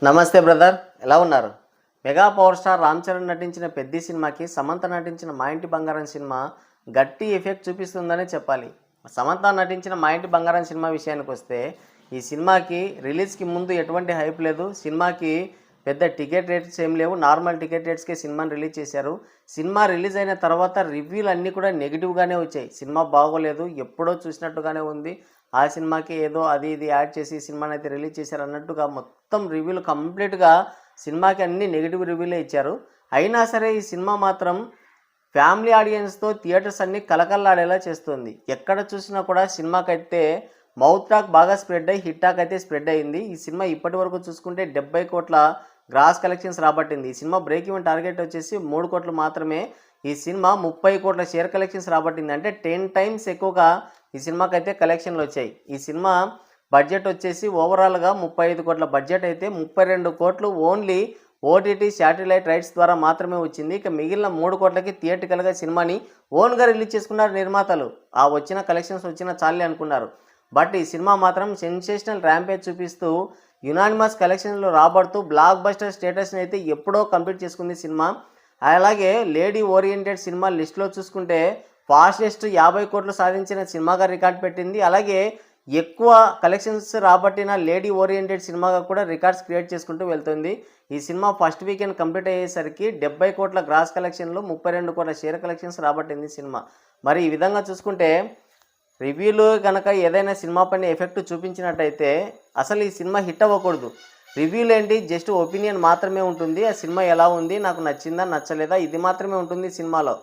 నమస్తే బ్రదర్, ఎలా ఉన్నారు? Mega power star Ram Charan నటించిన పెద్ది సినిమాకి సమంత నటించిన మా ఇంటి బంగారం సినిమా గట్టి ఎఫెక్ట్ చూపిస్తుందనే చెప్పాలి. సమంత నటించిన మా ఇంటి బంగారం సినిమా విషయానికి వస్తే ఈ సినిమాకి రిలీజ్కి ముందు ఎటువంటి హైప్ లేదు. సినిమాకి పెద్ద టికెట్ రేట్స్ ఏం లేవు, నార్మల్ టికెట్ రేట్స్కే సినిమాని రిలీజ్ చేశారు. సినిమా రిలీజ్ అయిన తర్వాత రివ్యూలు అన్నీ కూడా నెగిటివ్గానే వచ్చాయి. సినిమా బాగోలేదు, ఎప్పుడో చూసినట్టుగానే ఉంది, ఆ సినిమాకి ఏదో అది ఇది యాడ్ చేసి సినిమాని అయితే రిలీజ్ చేశారు అన్నట్టుగా మొత్తం రివ్యూలు కంప్లీట్గా సినిమాకి అన్ని నెగిటివ్ రివ్యూలే ఇచ్చారు. అయినా సరే ఈ సినిమా మాత్రం ఫ్యామిలీ ఆడియన్స్తో థియేటర్స్ అన్ని కలకల్లాడేలా చేస్తుంది. ఎక్కడ చూసినా కూడా సినిమాకైతే మౌత్ టాక్ బాగా స్ప్రెడ్ అయ్యి హిట్ టాక్ అయితే స్ప్రెడ్ అయ్యింది. ఈ సినిమా ఇప్పటి వరకు చూసుకుంటే 70 కోట్ల గ్రాస్ కలెక్షన్స్ రాబట్టింది. ఈ సినిమా బ్రేక్ ఈవెన్ టార్గెట్ వచ్చేసి 3 కోట్లు మాత్రమే. ఈ సినిమా 30 కోట్ల షేర్ కలెక్షన్స్ రాబట్టింది. అంటే 10 టైమ్స్ ఎక్కువగా ఈ సినిమాకి అయితే కలెక్షన్లు వచ్చాయి. ఈ సినిమా బడ్జెట్ వచ్చేసి ఓవరాల్గా 35 కోట్ల బడ్జెట్ అయితే 32 కోట్లు ఓన్లీ ఓటీటీ శాటిలైట్ రైట్స్ ద్వారా మాత్రమే వచ్చింది. ఇక మిగిలిన 3 కోట్లకి థియేటికల్గా సినిమాని ఓన్గా రిలీజ్ చేసుకున్నారు నిర్మాతలు. ఆ వచ్చిన కలెక్షన్స్ వచ్చిన చాలే అనుకున్నారు. బట్ ఈ సినిమా మాత్రం సెన్సేషనల్ ర్యాంపేజ్ చూపిస్తూ యునానిమస్ కలెక్షన్లు రాబడుతూ బ్లాక్ బస్టర్ స్టేటస్ని అయితే ఎప్పుడో కంప్లీట్ చేసుకుంది సినిమా. అలాగే లేడీ ఓరియంటెడ్ సినిమా లిస్టులో చూసుకుంటే ఫాస్టెస్ట్ 50 కోట్లు సాధించిన సినిమాగా రికార్డ్ పెట్టింది. అలాగే ఎక్కువ కలెక్షన్స్ రాబట్టిన లేడీ ఓరియంటెడ్ సినిమాగా కూడా రికార్డ్స్ క్రియేట్ చేసుకుంటూ వెళ్తుంది. ఈ సినిమా ఫస్ట్ వీకెండ్ కంప్లీట్ అయ్యేసరికి 70 కోట్ల గ్రాస్ కలెక్షన్లు, 32 కోట్ల షేర్ కలెక్షన్స్ రాబట్టింది సినిమా. మరి ఈ విధంగా చూసుకుంటే రివ్యూలు కనుక ఏదైనా సినిమా పైన ఎఫెక్ట్ చూపించినట్టయితే అసలు ఈ సినిమా హిట్ అవ్వకూడదు. రివ్యూలు ఏంటి, జస్ట్ ఒపీనియన్ మాత్రమే ఉంటుంది. ఆ సినిమా ఎలా ఉంది, నాకు నచ్చిందా నచ్చలేదా, ఇది మాత్రమే ఉంటుంది సినిమాలో.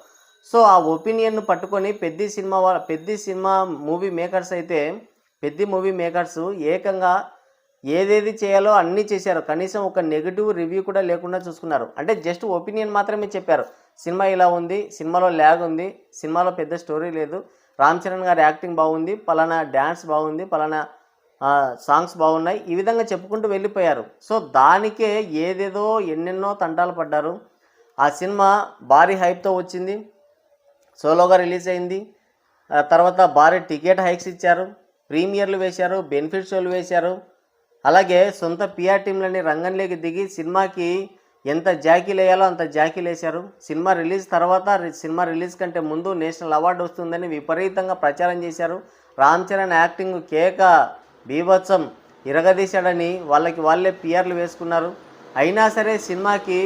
సో ఆ ఒపీనియన్ను పట్టుకొని పెద్ది సినిమా మూవీ మేకర్స్ అయితే పెద్ది మూవీ మేకర్స్ ఏకంగా ఏదేది చేయాలో అన్నీ చేశారు. కనీసం ఒక నెగిటివ్ రివ్యూ కూడా లేకుండా చూసుకున్నారు. అంటే జస్ట్ ఒపీనియన్ మాత్రమే చెప్పారు. సినిమా ఇలా ఉంది, సినిమాలో ల్యాగ్ ఉంది, సినిమాలో పెద్ద స్టోరీ లేదు, రామ్ చరణ్ గారి యాక్టింగ్ బాగుంది, పలానా డ్యాన్స్ బాగుంది, పలానా సాంగ్స్ బాగున్నాయి, ఈ విధంగా చెప్పుకుంటూ వెళ్ళిపోయారు. సో దానికే ఏదేదో ఎన్నెన్నో తంటాలు పడ్డారు. ఆ సినిమా భారీ హైప్తో వచ్చింది, సోలోగా రిలీజ్ అయింది. తర్వాత భారీ టికెట్ హైక్స్ ఇచ్చారు, ప్రీమియర్లు వేశారు, బెనిఫిట్ షోలు వేశారు. అలాగే సొంత పిఆర్ టీంలని రంగంలోకి దిగి సినిమాకి ఎంత జాకీలు వేయాలో అంత జాకీలు వేశారు. సినిమా రిలీజ్ తర్వాత సినిమా రిలీజ్ కంటే ముందు నేషనల్ అవార్డు వస్తుందని విపరీతంగా ప్రచారం చేశారు. రామ్ చరణ్ యాక్టింగ్ కేక బీభత్సం ఇరగదీశాడని వాళ్ళే పిఆర్లు వేసుకున్నారు. అయినా సరే సినిమాకి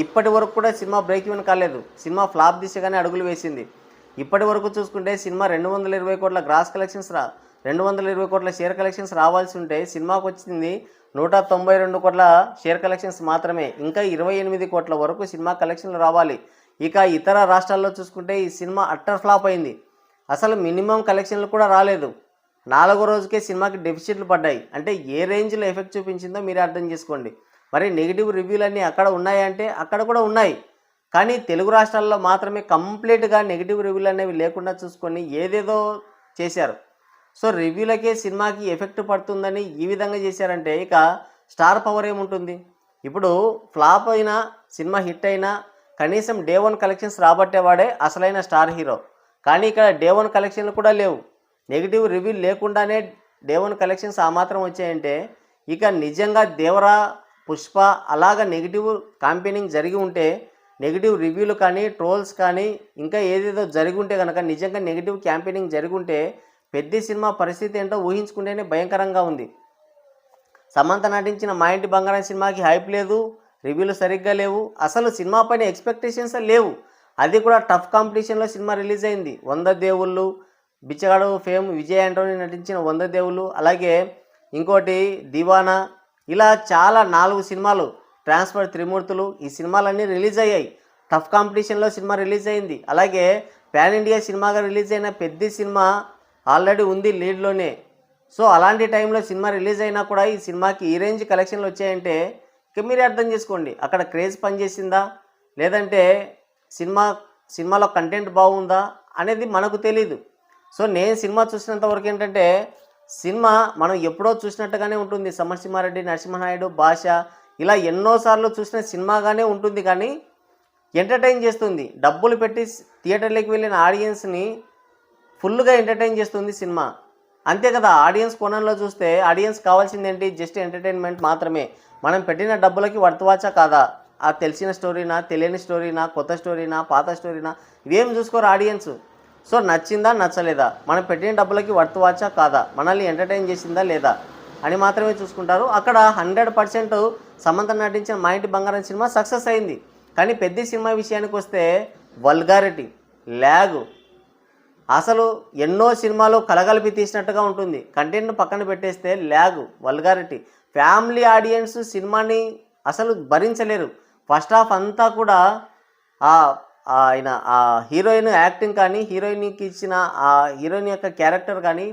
ఇప్పటి వరకు కూడా సినిమా బ్రేక్ ఈవెన్ కాలేదు. సినిమా ఫ్లాప్ దిశగానే అడుగులు వేసింది. ఇప్పటి వరకు చూసుకుంటే సినిమా 220 కోట్ల గ్రాస్ కలెక్షన్స్ 220 కోట్ల షేర్ కలెక్షన్స్ రావాల్సి ఉంటే సినిమాకి వచ్చింది 192 కోట్ల షేర్ కలెక్షన్స్ మాత్రమే. ఇంకా 28 కోట్ల వరకు సినిమా కలెక్షన్లు రావాలి. ఇక ఇతర రాష్ట్రాల్లో చూసుకుంటే ఈ సినిమా అట్టర్ ఫ్లాప్ అయింది. అసలు మినిమం కలెక్షన్లు కూడా రాలేదు. 4వ రోజుకే సినిమాకి డెఫిసిట్లు పడ్డాయి. అంటే ఏ రేంజ్లో ఎఫెక్ట్ చూపించిందో మీరే అర్థం చేసుకోండి. మరి నెగిటివ్ రివ్యూలన్నీ అక్కడ ఉన్నాయంటే అక్కడ కూడా ఉన్నాయి. కానీ తెలుగు రాష్ట్రాల్లో మాత్రమే కంప్లీట్గా నెగిటివ్ రివ్యూలు అనేవి లేకుండా చూసుకొని ఏదేదో చేశారు. సో రివ్యూలకే సినిమాకి ఎఫెక్ట్ పడుతుందని ఈ విధంగా చేశారంటే ఇక స్టార్ పవర్ ఏముంటుంది? ఇప్పుడు ఫ్లాప్ అయినా సినిమా హిట్ అయినా కనీసం డే 1 కలెక్షన్స్ రాబట్టేవాడే అసలైన స్టార్ హీరో. కానీ ఇక్కడ డే 1 కలెక్షన్లు కూడా లేవు. నెగిటివ్ రివ్యూలు లేకుండానే డే 1 కలెక్షన్స్ ఆ మాత్రం వచ్చాయంటే ఇక నిజంగా దేవరా, పుష్ప అలాగా నెగిటివ్ క్యాంపెయినింగ్ జరిగి ఉంటే, నెగిటివ్ రివ్యూలు కానీ ట్రోల్స్ కానీ ఇంకా ఏదేదో జరిగి ఉంటే కనుక, నిజంగా నెగిటివ్ క్యాంపెయినింగ్ జరిగి ఉంటే పెద్ద సినిమా పరిస్థితి ఏంటో ఊహించుకుంటేనే భయంకరంగా ఉంది. సమంత నటించిన మా ఇంటి బంగారం సినిమాకి హైప్ లేదు, రివ్యూలు సరిగ్గా లేవు, అసలు సినిమా పైన ఎక్స్పెక్టేషన్స్ లేవు. అది కూడా టఫ్ కాంపిటీషన్లో సినిమా రిలీజ్ అయింది. 100 దేవుళ్ళు, బిచ్చగాడు ఫేమ్ విజయ్ ఆంటోనీ నటించిన 100 దేవుళ్ళు, అలాగే ఇంకోటి దివానా, ఇలా చాలా 4 సినిమాలు, ట్రాన్స్ఫర్ త్రిమూర్తులు, ఈ సినిమాలన్నీ రిలీజ్ అయ్యాయి. టఫ్ కాంపిటీషన్లో సినిమా రిలీజ్ అయింది. అలాగే పాన్ ఇండియా సినిమాగా రిలీజ్ అయిన పెద్ద సినిమా ఆల్రెడీ ఉంది లీడ్లోనే. సో అలాంటి టైంలో సినిమా రిలీజ్ అయినా కూడా ఈ సినిమాకి ఈ రేంజ్ కలెక్షన్లు వచ్చాయంటే ఇక మీరే అర్థం చేసుకోండి అక్కడ క్రేజ్ పనిచేసిందా లేదంటే సినిమాలో కంటెంట్ బాగుందా అనేది మనకు తెలీదు. సో నేను సినిమా చూసినంత వరకు ఏంటంటే సినిమా మనం ఎప్పుడో చూసినట్టుగానే ఉంటుంది. సమరసింహారెడ్డి, నరసింహనాయుడు, భాష ఇలా ఎన్నోసార్లు చూసిన సినిమాగానే ఉంటుంది. కానీ ఎంటర్టైన్ చేస్తుంది. డబ్బులు పెట్టి థియేటర్లోకి వెళ్ళిన ఆడియన్స్ని ఫుల్గా ఎంటర్టైన్ చేస్తుంది సినిమా. అంతే కదా. ఆడియన్స్ కోణంలో చూస్తే ఆడియన్స్ కావాల్సింది ఏంటి? జస్ట్ ఎంటర్టైన్మెంట్ మాత్రమే. మనం పెట్టిన డబ్బులకి వర్త్ కాదా? ఆ తెలిసిన స్టోరీనా, తెలియని స్టోరీనా, కొత్త స్టోరీనా, పాత స్టోరీనా, ఇవేం చూసుకోరు ఆడియన్స్. సో నచ్చిందా నచ్చలేదా, మనం పెట్టిన డబ్బులకి వర్త్ కాదా, మనల్ని ఎంటర్టైన్ చేసిందా లేదా అని మాత్రమే చూసుకుంటారు. అక్కడ 100% సమంత నటించిన మా ఇంటి బంగారం సినిమా సక్సెస్ అయింది. కానీ పెద్ద సినిమా విషయానికి వస్తే వల్గారిటీ, ల్యాగ్, అసలు ఎన్నో సినిమాలు కలగలిపి తీసినట్టుగా ఉంటుంది. కంటెంట్ను పక్కన పెట్టేస్తే ల్యాగ్, వల్గారిటీ, ఫ్యామిలీ ఆడియన్స్ సినిమాని అసలు భరించలేరు. ఫస్ట్ హాఫ్ అంతా కూడా ఆయన ఆ హీరోయిన్ యాక్టింగ్ కానీ, హీరోయిన్కి ఇచ్చిన ఆ హీరోయిన్ యొక్క క్యారెక్టర్ కానీ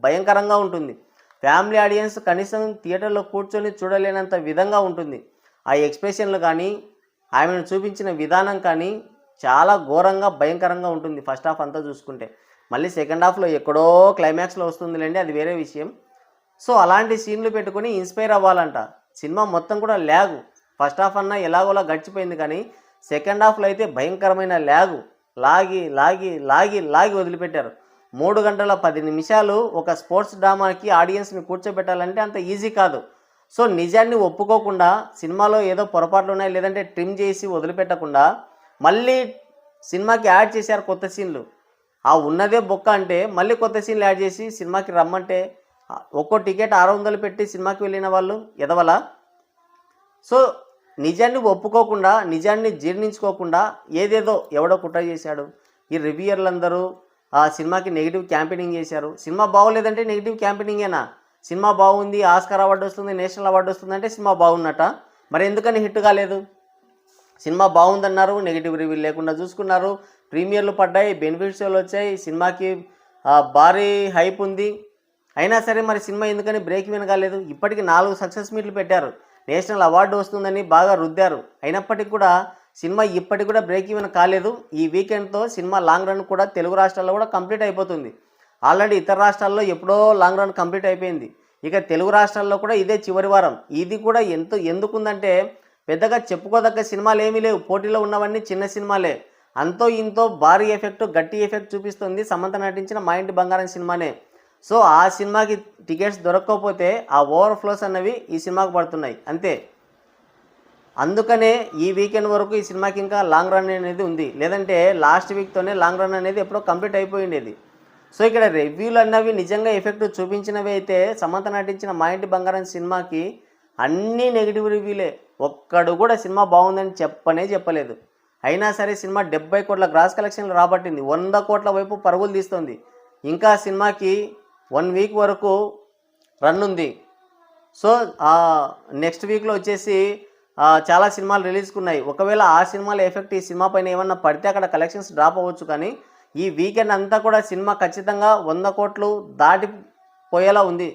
భయంకరంగా ఉంటుంది. ఫ్యామిలీ ఆడియన్స్ కనీసం థియేటర్లో కూర్చొని చూడలేనంత విధంగా ఉంటుంది. ఆ ఎక్స్ప్రెషన్లు కానీ, ఆమెను చూపించిన విధానం కానీ చాలా ఘోరంగా భయంకరంగా ఉంటుంది ఫస్ట్ హాఫ్ అంతా చూసుకుంటే. మళ్ళీ సెకండ్ హాఫ్లో ఎక్కడో క్లైమాక్స్లో వస్తుందిలేండి, అది వేరే విషయం. సో అలాంటి సీన్లు పెట్టుకొని ఇన్స్పైర్ అవ్వాలంట. సినిమా మొత్తం కూడా ల్యాగు. ఫస్ట్ హాఫ్ అన్నా ఎలాగోలా గడిచిపోయింది, కానీ సెకండ్ హాఫ్లో అయితే భయంకరమైన ల్యాగు. లాగి లాగి లాగి లాగి వదిలిపెట్టారు. 3 గంటల 10 నిమిషాలు ఒక స్పోర్ట్స్ డ్రామాకి ఆడియన్స్ని కూర్చోబెట్టాలంటే అంత ఈజీ కాదు. సో నిజాన్ని ఒప్పుకోకుండా, సినిమాలో ఏదో పొరపాట్లు ఉన్నాయి లేదంటే ట్రిమ్ చేసి వదిలిపెట్టకుండా మళ్ళీ సినిమాకి యాడ్ చేశారు కొత్త సీన్లు. ఆ ఉన్నదే బొక్క అంటే మళ్ళీ కొత్త సీన్లు యాడ్ చేసి సినిమాకి రమ్మంటే ఒక్కో టికెట్ 600 పెట్టి సినిమాకి వెళ్ళిన వాళ్ళు ఎదవలా? సో నిజాన్ని ఒప్పుకోకుండా, నిజాన్ని జీర్ణించుకోకుండా ఏదేదో ఎవడో కుట్ర చేశాడు. ఈ రివ్యూయర్లందరూ ఆ సినిమాకి నెగిటివ్ క్యాంపెయినింగ్ చేశారు. సినిమా బాగోలేదంటే నెగిటివ్ క్యాంపెయినింగేనా? సినిమా బాగుంది, ఆస్కార్ అవార్డు వస్తుంది, నేషనల్ అవార్డు వస్తుందంటే సినిమా బాగున్నట. మరి ఎందుకని హిట్ కాలేదు? సినిమా బాగుందన్నారు, నెగిటివ్ రివ్యూ లేకుండా చూసుకున్నారు, ప్రీమియర్లు పడ్డాయి, బెనిఫిట్స్ వచ్చాయి, సినిమాకి భారీ హైప్ ఉంది. అయినా సరే మరి సినిమా ఎందుకని బ్రేక్ ఈవెన్ కాలేదు? ఇప్పటికి 4 సక్సెస్ మీట్లు పెట్టారు, నేషనల్ అవార్డు వస్తుందని బాగా రుద్దారు. అయినప్పటికీ కూడా సినిమా ఇప్పటికి కూడా బ్రేక్ ఈవెన్ కాలేదు. ఈ వీకెండ్తో సినిమా లాంగ్ రన్ కూడా తెలుగు రాష్ట్రాల్లో కూడా కంప్లీట్ అయిపోతుంది. ఆల్రెడీ ఇతర రాష్ట్రాల్లో ఎప్పుడో లాంగ్ రన్ కంప్లీట్ అయిపోయింది. ఇక తెలుగు రాష్ట్రాల్లో కూడా ఇదే చివరి వారం. ఇది కూడా ఎందుకుందంటే పెద్దగా చెప్పుకోదగ్గ సినిమాలు ఏమీ లేవు. పోటీలో ఉన్నవన్నీ చిన్న సినిమాలే. అంతో ఇంతో భారీ ఎఫెక్ట్, గట్టి ఎఫెక్ట్ చూపిస్తుంది సమంత నటించిన మా ఇంటి బంగారం సినిమానే. సో ఆ సినిమాకి టికెట్స్ దొరకకపోతే ఆ ఓవర్ఫ్లోస్ అన్నవి ఈ సినిమాకి పడుతున్నాయి అంతే. అందుకనే ఈ వీకెండ్ వరకు ఈ సినిమాకి ఇంకా లాంగ్ రన్ అనేది ఉంది. లేదంటే లాస్ట్ వీక్తోనే లాంగ్ రన్ అనేది ఎప్పుడో కంప్లీట్ అయిపోయిండేది. సో ఇక్కడ రివ్యూలు అన్నవి నిజంగా ఎఫెక్ట్ చూపించినవి అయితే సమంత నటించిన మా ఇంటి బంగారం సినిమాకి అన్నీ నెగిటివ్ రివ్యూలే. ఒక్కడు కూడా సినిమా బాగుందని చెప్పలేదు. అయినా సరే సినిమా 70 కోట్ల గ్రాస్ కలెక్షన్లు రాబట్టింది. 100 కోట్ల వైపు పరుగులు తీస్తుంది. ఇంకా సినిమాకి 1 వీక్ వరకు రన్ ఉంది. సో నెక్స్ట్ వీక్లో వచ్చేసి చాలా సినిమాలు రిలీజ్కి ఉన్నాయి. ఒకవేళ ఆ సినిమాల ఎఫెక్ట్ ఈ సినిమా పైన ఏమన్నా పడితే అక్కడ కలెక్షన్స్ డ్రాప్ అవ్వచ్చు. కానీ ఈ వీకెండ్ అంతా కూడా సినిమా ఖచ్చితంగా 100 కోట్లు దాటిపోయేలా ఉంది.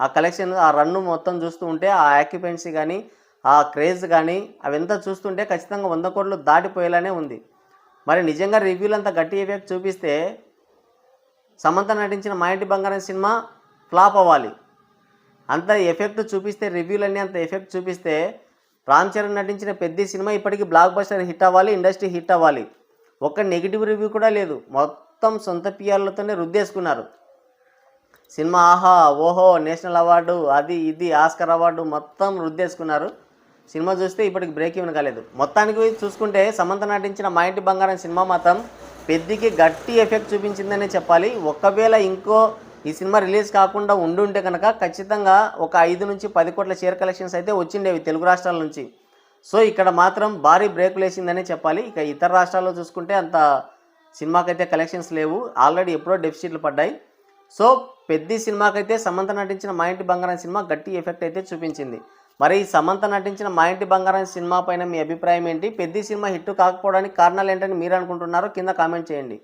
ఆ కలెక్షన్, ఆ రన్ను మొత్తం చూస్తూ ఉంటే, ఆ ఆక్యుపెన్సీ కానీ, ఆ క్రేజ్ కానీ అవంతా చూస్తుంటే ఖచ్చితంగా 100 కోట్లు దాటిపోయేలానే ఉంది. మరి నిజంగా రివ్యూలు అంతా గట్టి ఎఫెక్ట్ చూపిస్తే సమంత నటించిన మా ఇంటి బంగారం సినిమా ఫ్లాప్ అవ్వాలి. అంత ఎఫెక్ట్ చూపిస్తే, రివ్యూలన్నీ అంత ఎఫెక్ట్ చూపిస్తే రామ్ చరణ్ నటించిన పెద్ద సినిమా ఇప్పటికీ బ్లాక్ బస్టర్ హిట్ అవ్వాలి, ఇండస్ట్రీ హిట్ అవ్వాలి. ఒక్క నెగిటివ్ రివ్యూ కూడా లేదు. మొత్తం సొంత పిఆర్లతోనే రుద్దేసుకున్నారు. సినిమా ఆహా ఓహో నేషనల్ అవార్డు, అది ఇది ఆస్కార్ అవార్డు మొత్తం రుద్దేసుకున్నారు. సినిమా చూస్తే ఇప్పటికి బ్రేక్ ఈవెన్ కాలేదు. మొత్తానికి చూసుకుంటే సమంత నటించిన మా ఇంటి బంగారం సినిమా మాత్రం పెద్దికి గట్టి ఎఫెక్ట్ చూపించిందనే చెప్పాలి. ఒకవేళ ఈ సినిమా రిలీజ్ కాకుండా ఉండుంటే కనుక ఖచ్చితంగా ఒక 5 నుంచి 10 కోట్ల షేర్ కలెక్షన్స్ అయితే వచ్చిండేవి తెలుగు రాష్ట్రాల నుంచి. సో ఇక్కడ మాత్రం భారీ బ్రేకులు వేసిందనే చెప్పాలి. ఇక ఇతర రాష్ట్రాల్లో చూసుకుంటే అంత సినిమాకైతే కలెక్షన్స్ లేవు, ఆల్రెడీ ఎప్పుడో డెఫిసిట్లు పడ్డాయి. సో పెద్ద సినిమాకైతే సమంత నటించిన మా ఇంటి బంగారం సినిమా గట్టి ఎఫెక్ట్ అయితే చూపించింది. మరి సమంత నటించిన మా ఇంటి బంగారం సినిమా పైన మీ అభిప్రాయం ఏంటి? పెద్ద సినిమా హిట్ కాకపోవడానికి కారణాలు ఏంటని మీరు అనుకుంటున్నారో కింద కామెంట్ చేయండి.